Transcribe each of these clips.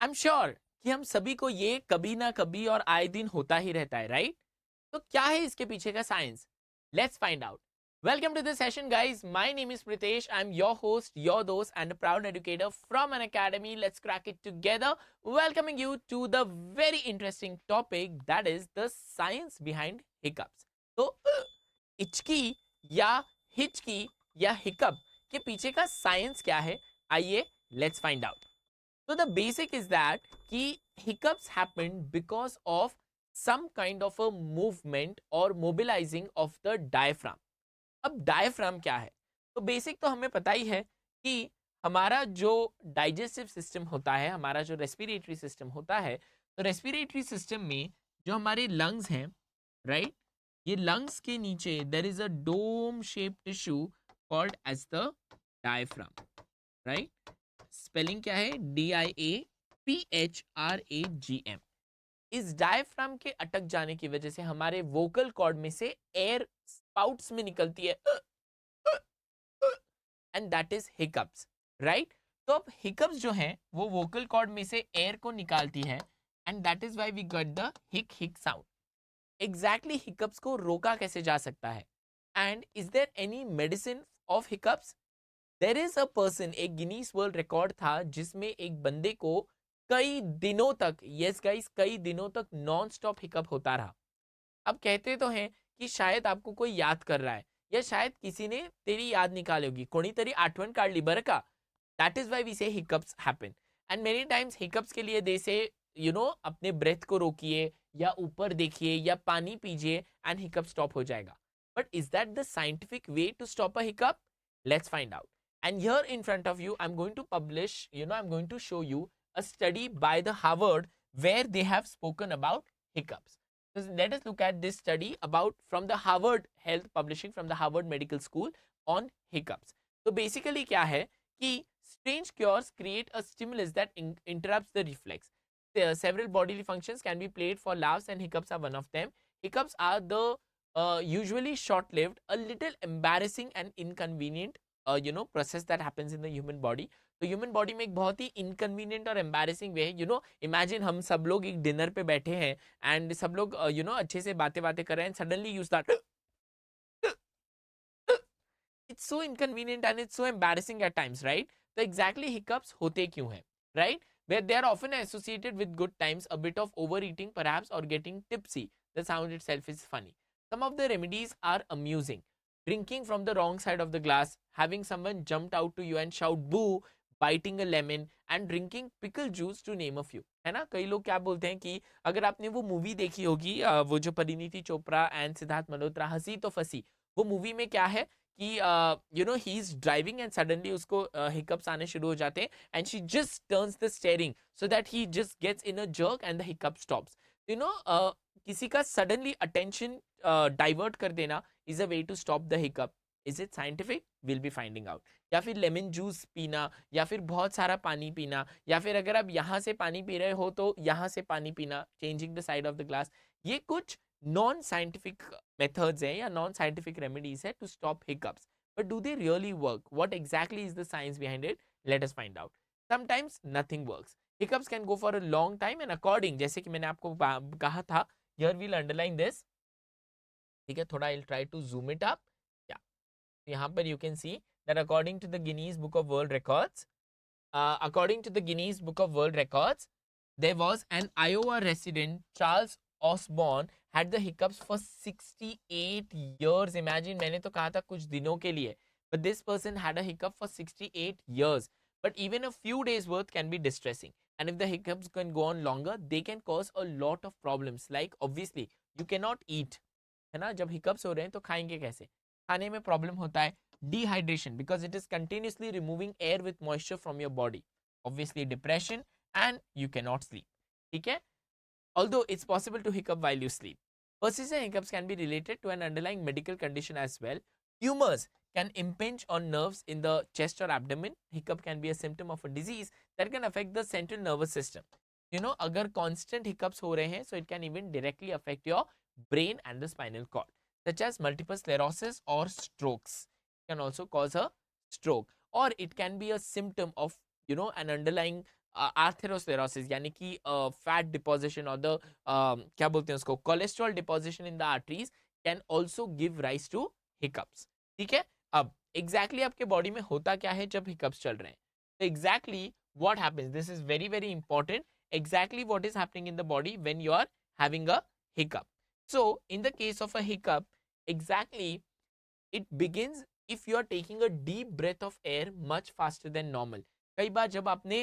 I'm sure कि हम सभी को ये कभी ना कभी और आए दिन होता ही रहता है, राइट? तो क्या है इसके पीछे का science? Let's find out. Welcome to the session, guys. My name is Pritesh. I'm your host, your host, and a proud educator from an academy. Let's crack it together. Welcoming you to the very interesting topic, that is the science behind hiccups. तो इचकी या हिचकी या hiccup के पीछे का science क्या है? आइए, let's find out. So the basic is that कि hiccups happen because of some kind of a movement or mobilizing of the diaphragm. अब डायफ्राम क्या है? तो बेसिक तो हमें पता ही है कि हमारा जो डाइजेस्टिव सिस्टम होता है, हमारा जो रेस्पिरेटरी सिस्टम होता है, तो रेस्पिरेटरी सिस्टम में जो हमारे लंग्स हैं, राइट, ये लंग्स के नीचे there is a dome shape tissue called as the diaphragm, right. Spelling क्या है? DIAPHRAGM. इस डायफ्राम के अटक जाने की वजह से हमारे वोकल कॉर्ड में से एयर स्पाउट्स में निकलती है, and that is hiccups, right. तो अब हिकअप्स जो है वो वोकल कॉर्ड में से एयर को निकालती है, and that is why we get the hic hic sound. Exactly hiccups को रोका कैसे जा सकता है? And is there any medicine of hiccups? There is a person, एक गिनीज वर्ल्ड रिकॉर्ड था जिसमें एक बंदे को कई दिनों तक, यस गाइस, कई दिनों तक नॉन स्टॉप हिकअप होता रहा. अब कहते तो हैं कि शायद आपको कोई याद कर रहा है, या शायद किसी ने तेरी याद निकाली होगी, कोणी तेरी आठवण काढली बरं का. दैट इज वाई वी से hiccups happen. And many times hiccups के लिए दे से अपने ब्रेथ को रोकिए, या ऊपर देखिए, या पानी पीजिए, एंड हिकअप स्टॉप हो जाएगा. But is that the scientific way to stop a hiccup? Let's find out. And here in front of you, I'm going to publish, I'm going to show you a study by the Harvard where they have spoken about hiccups. So let us look at this study about from the Harvard Health Publishing from the Harvard Medical School on hiccups. So basically क्या है कि strange cures create a stimulus that interrupts the reflex. Several bodily functions can be played for laughs, and hiccups are one of them. Hiccups are the usually short-lived, a little embarrassing and inconvenient process that happens in the human body. तो human body में एक बहुत ही inconvenient और embarrassing वे है. Imagine हम सब लोग एक डिनर पे बैठे हैं, एंड सब लोग अच्छे से बातें बातें कर रहे हैं, suddenly use that. It's so inconvenient and it's so embarrassing at times, right. तो एग्जैक्टली हिकअप्स होते क्यों हैं, right? Where they are often associated with good times, a bit of overeating perhaps, or getting tipsy. The sound itself is funny. Some of the remedies are amusing. Drinking from the wrong side of the glass, having someone jumped out to you and shout boo, biting a lemon, and drinking pickle juice, to name a few. है ना? कई लोग क्या बोलते हैं कि अगर आपने वो मूवी देखी होगी, वो जो परिणीति चोपड़ा एंड सिद्धार्थ मल्होत्रा, हंसी तो फंसी, वो मूवी में क्या है कि he is driving and suddenly उसको हिकअप्स आने शुरू हो जाते हैं, and she just turns the steering so that he just gets in a jerk and the hiccup stops. किसी का सडनली अटेंशन डाइवर्ट कर देना is a way to stop the hiccup. Is it scientific? Will be finding out. या फिर lemon juice पीना, या फिर बहुत सारा पानी पीना, या फिर अगर आप यहाँ से पानी पी रहे हो तो यहाँ से पानी पीना, changing the side of the glass. ये कुछ नॉन साइंटिफिक methods hai, या non scientific remedies hai to stop hiccups. But do they really work? What exactly is the science behind it? Let us find out. Sometimes nothing works. Hiccups can go for a long time, and according, जैसे कि मैंने आपको कहा था, here we'll underline this. ठीक है, थोड़ा I'll try to zoom it up. Yeah. यहाँ पर you can see that according to the Guinness Book of World Records, there was an Iowa resident, Charles Osborne, had the hiccups for 68 years. Imagine, मैंने तो कहा था कुछ दिनों के लिए, but this person had a hiccup for 68 years. But even a few days worth can be distressing, and if the hiccups can go on longer, they can cause a lot of problems. Like obviously you cannot eat, है ना? जब hiccups हो रहे हैं तो खाएंगे कैसे? खाने में प्रॉब्लम होता है. Dehydration, because it is continuously removing air with moisture from your body. Obviously depression, and you cannot sleep. ठीक है? Although it's possible to hiccup while you sleep. Persistent hiccups can be related to an underlying medical condition as well. Tumors can impinge on nerves in the chest or abdomen. Hiccup can be a symptom of a disease that can affect the central nervous system. अगर constant hiccups हो रहे हैं, so it can even directly affect your brain and the spinal cord, such as multiple sclerosis or strokes. It can also cause a stroke, or it can be a symptom of an underlying atherosclerosis यानी कि fat deposition और the क्या बोलते हैं उसको, cholesterol deposition in the arteries can also give rise to hiccups. ठीक है. अब एग्जैक्टली आपके बॉडी में होता क्या है जब हिकअप्स चल रहे हैं. तो exactly what happens, this is very very important. Exactly what is happening in the body when you are having a hiccup. So in the case of a hiccup, exactly it begins if you are taking a deep breath of air much faster than normal. कई बार जब आपने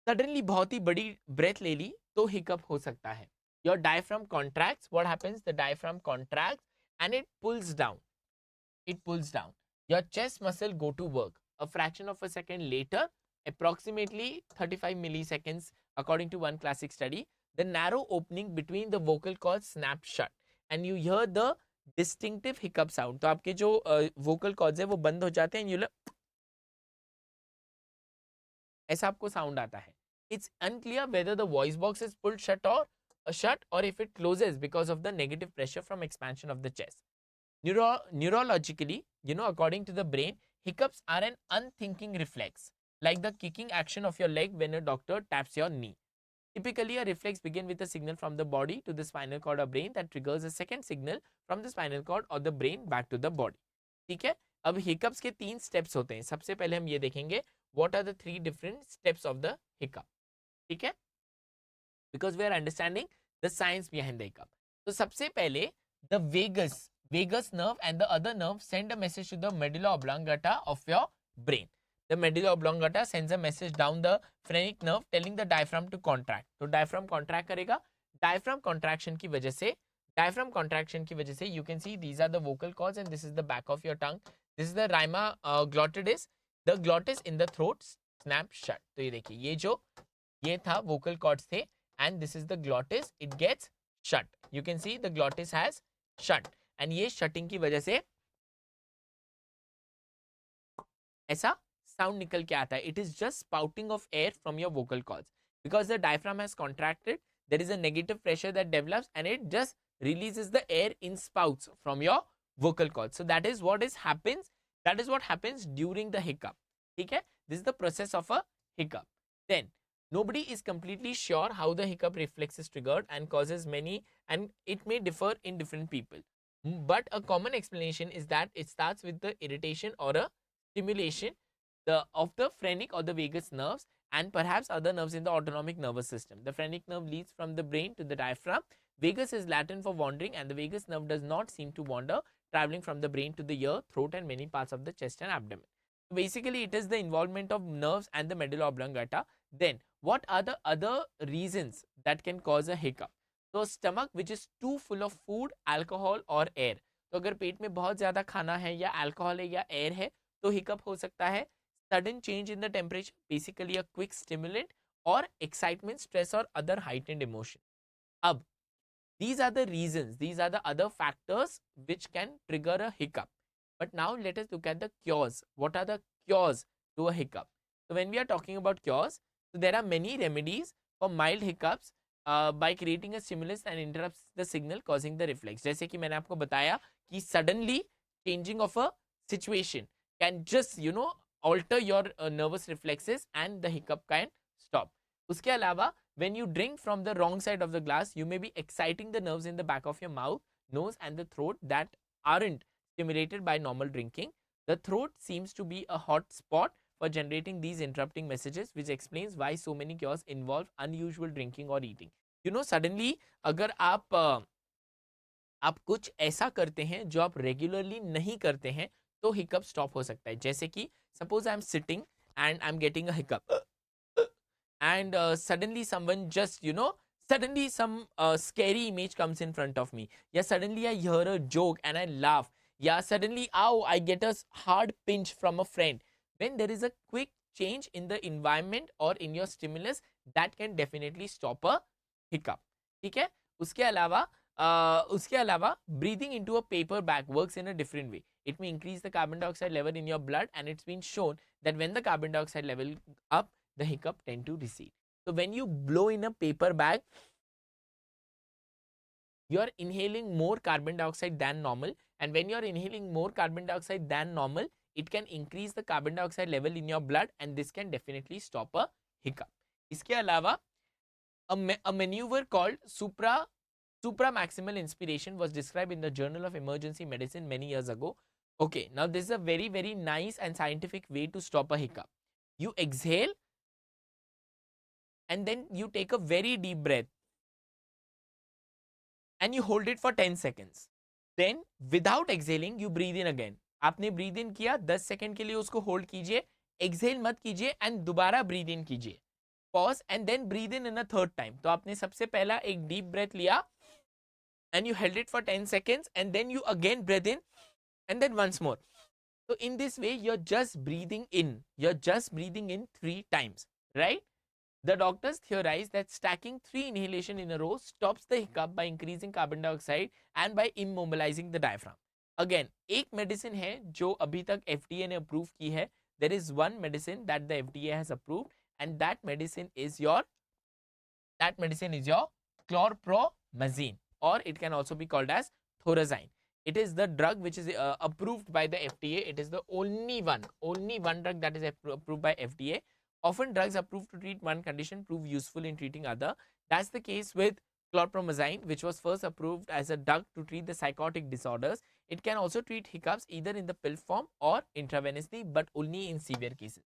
suddenly बहुत ही बड़ी breath ले ली तो hiccup हो सकता है. Your diaphragm contracts. What happens, the diaphragm contracts and it pools down. It pulls down. Your chest muscle go to work. A fraction of a second later, approximately 35 milliseconds, according to one classic study, the narrow opening between the vocal cords snaps shut, and you hear the distinctive hiccup sound. तो आपके जो vocal cords है वो बंद हो जाते हैं. ऐसा आपको sound आता है. It's unclear whether the voice box is pulled shut or if it closes because of the negative pressure from expansion of the chest. Neurologically, according to the brain, hiccups are an unthinking reflex, like the kicking action of your leg when a doctor taps your knee. Typically, a reflex begins with a signal from the body to the spinal cord or brain that triggers a second signal from the spinal cord or the brain back to the body. ठीक है. अब hiccups के 3 steps होते हैं. सबसे पहले हम ये देखेंगे what are the 3 different steps of the hiccup. ठीक है. Because we are understanding the science behind the hiccup. तो सबसे पहले the vagus nerve and the other nerve send a message to the medulla oblongata of your brain. The medulla oblongata sends a message down the phrenic nerve telling the diaphragm to contract. तो diaphragm contract करेगा. diaphragm contraction की वजह से you can see these are the vocal cords and this is the back of your tongue. This is the rhima glottidis. The glottis in the throat snap shut. तो ये देखिए ये था vocal cords थे and this is the glottis, it gets shut. You can see the glottis has shut. And ये shutting की वजह से ऐसा साउंड निकल के आता है. It is just spouting of air from your vocal cords because the diaphragm has contracted. There is a negative pressure that develops and it just releases the air in spouts from your vocal cords. So that is what happens during the hiccup. ठीक है. This is the process of a hiccup. Then nobody is completely sure how the hiccup reflex is triggered and causes many, and it may differ in different people. But a common explanation is that it starts with the irritation or a stimulation of the phrenic or the vagus nerves and perhaps other nerves in the autonomic nervous system. The phrenic nerve leads from the brain to the diaphragm. Vagus is Latin for wandering, and the vagus nerve does not seem to wander, traveling from the brain to the ear, throat, and many parts of the chest and abdomen. So basically, it is the involvement of nerves and the medulla oblongata. Then, what are the other reasons that can cause a hiccup? तो stomach which is too full of food, alcohol और air. तो अगर पेट में बहुत ज्यादा खाना है या अल्कोहल है या एयर है तो हिकअप हो सकता है. Sudden change in the temperature, basically a quick stimulant, और एक्साइटमेंट, स्ट्रेस और अदर हाइटेंड इमोशन. अब these are the reasons, these are the other factors which can trigger a hiccup. But now let us look at the cures. What are the cures to a hiccup? So when we are talking about cures, so there are many remedies for mild hiccups by creating a stimulus and interrupts the signal causing the reflex. जैसे कि मैंने आपको बताया कि suddenly changing of a situation can just alter your nervous reflexes and the hiccup can stop. उसके अलावा when you drink from the wrong side of the glass, you may be exciting the nerves in the back of your mouth, nose and the throat that aren't stimulated by normal drinking. The throat seems to be a hot spot for generating these interrupting messages, which explains why so many cures involve unusual drinking or eating. Suddenly अगर आप कुछ ऐसा करते हैं जो आप regularly नहीं करते हैं तो हिकअप स्टॉप हो सकता है. जैसे कि suppose I am sitting and I am getting a hiccup and suddenly someone just suddenly some scary image comes in front of me. Yeah, suddenly I hear a joke and I laugh. Yeah, suddenly I get a hard pinch from a friend. When there is a quick change in the environment or in your stimulus, that can definitely stop a hiccup. ठीक है. उसके अलावा breathing into a paper bag works in a different way. It may increase the carbon dioxide level in your blood, and it's been shown that when the carbon dioxide level up, the hiccup tend to recede. So when you blow in a paper bag, you are inhaling more carbon dioxide than normal, and when you are inhaling more carbon dioxide than normal, it can increase the carbon dioxide level in your blood, and this can definitely stop a hiccup. इसके अलावा a maneuver called supramaximal inspiration was described in the Journal of Emergency Medicine many years ago. Okay, now this is a very, very nice and scientific way to stop a hiccup. You exhale and then you take a very deep breath and you hold it for 10 seconds. Then without exhaling you breathe in again. आपने breathe in किया 10 second के लिए उसको hold कीजिए, exhale मत कीजिए and दोबारा breathe in कीजिए. Pause and then breathe in a third time. तो आपने सबसे पहला एक deep breath लिया and you held it for 10 seconds and then you again breathe in and then once more. So in this way you're just breathing in. You're just breathing in 3 times, right? The doctors theorize that stacking 3 inhalation in a row stops the hiccup by increasing carbon dioxide and by immobilizing the diaphragm. Again, एक medicine है जो अभी तक FDA ने approve की है. There is one medicine that the FDA has approved and that medicine is your chlorpromazine, or it can also be called as thorazine. It is the drug which is approved by the FDA. It is the only one drug that is approved by FDA. Often drugs approved to treat one condition prove useful in treating other. That's the case with chlorpromazine, which was first approved as a drug to treat the psychotic disorders. It can also treat hiccups either in the pill form or intravenously, but only in severe cases.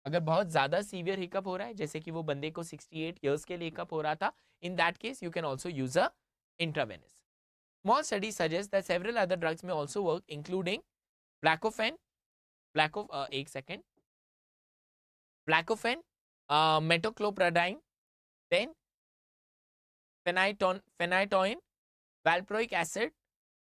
अगर बहुत ज़्यादा severe hiccup हो रहा है, जैसे कि वो बंदे को 68 ईयर्स के लिए हिकअप हो रहा था, in that case you can also use a intravenous. Small studies suggest that several other drugs may also work, including Blacofen, metoclopradine, then phenytoin, valproic acid,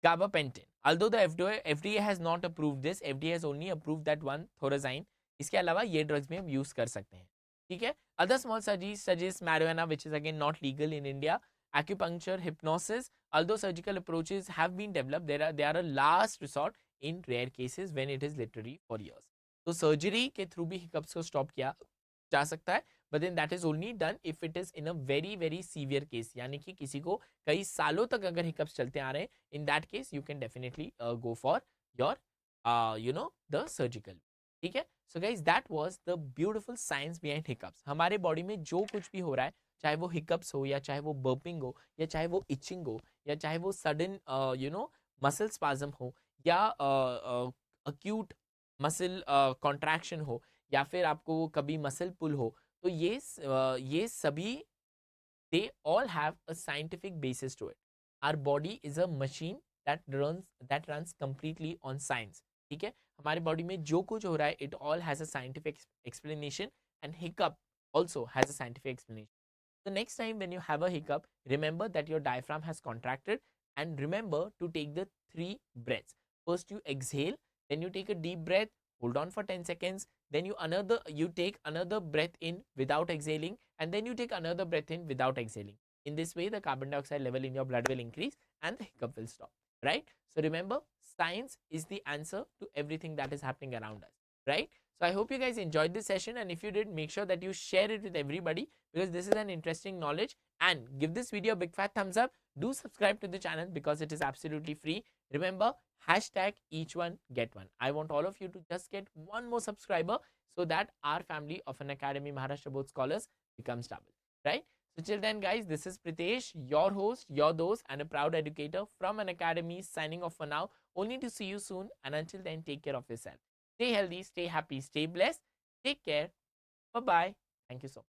gabapentin. Although the FDA has not approved this, FDA has only approved that one thorazine. इसके अलावा ये drugs भी हम use कर सकते हैं, ठीक है. Other small studies suggest marijuana, which is again not legal in India, acupuncture, hypnosis. Although surgical approaches have been developed, they are a last resort in rare cases when it is literally for years. तो surgery के through भी hiccups को stop किया जा सकता है, but then that is only done if it is in a very very severe case. यानी कि किसी को कई सालों तक अगर हिकअप्स चलते आ रहे हैं, in that case you can definitely go for your the surgical. ठीक है. So guys, that was the beautiful science behind hiccups. हमारे बॉडी में जो कुछ भी हो रहा है, चाहे वो हिकअप्स हो या चाहे वो बर्पिंग हो या चाहे वो इचिंग हो या चाहे वो सडन मसल स्पाज्म हो या अक्यूट मसल कॉन्ट्रैक्शन हो या फिर आपको कभी मसल पुल हो, तो ये सभी they all have a scientific basis to it. Our body is a machine that runs completely on science. ठीक है. हमारे बॉडी में जो कुछ हो रहा है, it all has a scientific explanation and hiccup also has a scientific explanation. The next time when you have a hiccup, remember that your diaphragm has contracted and remember to take the 3 breaths. First you exhale, then you take a deep breath, hold on for 10 seconds, then you take another breath in without exhaling, and then you take another breath in without exhaling. In this way, the carbon dioxide level in your blood will increase and the hiccup will stop, right? So remember, science is the answer to everything that is happening around us, right? So I hope you guys enjoyed this session, and if you did, make sure that you share it with everybody because this is an interesting knowledge, and give this video a big fat thumbs up. Do subscribe to the channel because it is absolutely free. Remember, hashtag each one get one. I want all of you to just get one more subscriber so that our family of Unacademy Maharashtra Board Scholars becomes double, right? So till then guys, this is Pritesh, your host, your dose and a proud educator from Unacademy, signing off for now, only to see you soon, and until then, take care of yourself. Stay healthy, stay happy, stay blessed, take care, bye bye. Thank you so much.